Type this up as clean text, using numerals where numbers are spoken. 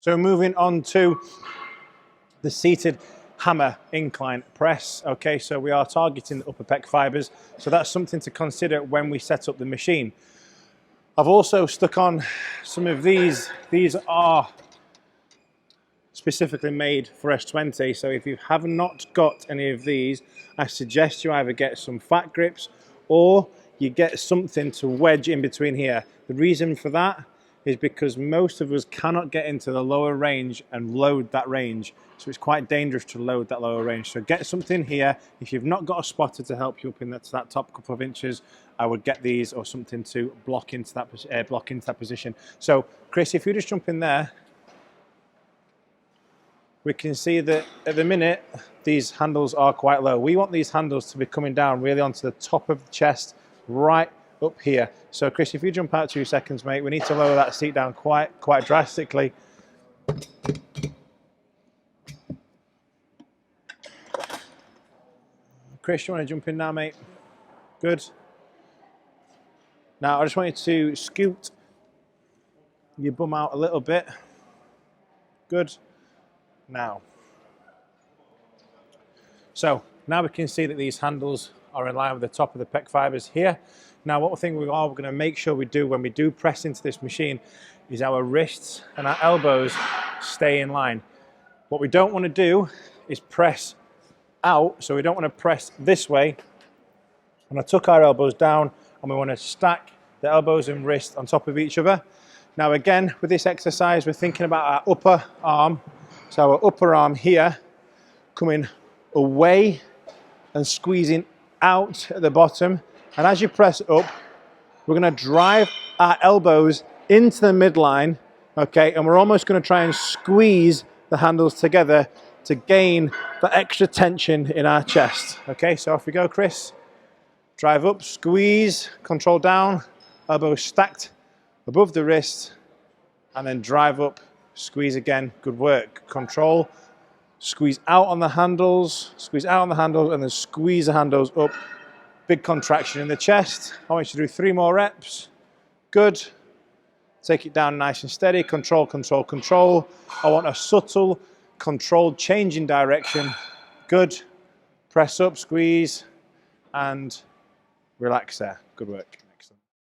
So moving on to the seated hammer incline press. Okay, so we are targeting the upper pec fibers. So that's something to consider when we set up the machine. I've also stuck on some of these. These are specifically made for S20. So if you have not got any of these, I suggest you either get some fat grips or you get something to wedge in between here. The reason for that is because most of us cannot get into the lower range and load that range. So it's quite dangerous to load that lower range. So get something here. If you've not got a spotter to help you up in that top couple of inches, I would get these or something to block into that position. So Chris, if you just jump in there, we can see that at the minute, these handles are quite low. We want these handles to be coming down really onto the top of the chest, right up here. So Chris, if you jump out 2 seconds, mate, we need to lower that seat down quite drastically. Chris, you want to jump in now, mate? Good. Now, I just want you to scoot your bum out a little bit. Good. Now. So, now we can see that these handles are in line with the top of the pec fibers here. Now, what thing we are going to make sure we do when we do press into this machine is our wrists and our elbows stay in line. What we don't want to do is press out, so we don't want to press this way. And I tuck our elbows down and we want to stack the elbows and wrists on top of each other. Now again, with this exercise, we're thinking about our upper arm. So our upper arm here, coming away and squeezing out at the bottom. And as you press up, we're going to drive our elbows into the midline, okay? And we're almost going to try and squeeze the handles together to gain the extra tension in our chest. Okay, so off we go, Chris. Drive up, squeeze, control down, elbows stacked above the wrist, and then drive up, squeeze again. Good work. Control, squeeze out on the handles, squeeze out on the handles, and then squeeze the handles up. Big contraction in the chest. I want you to do 3 more reps. Good. Take it down nice and steady. Control, control, control. I want a subtle, controlled change in direction. Good. Press up, squeeze, and relax there. Good work.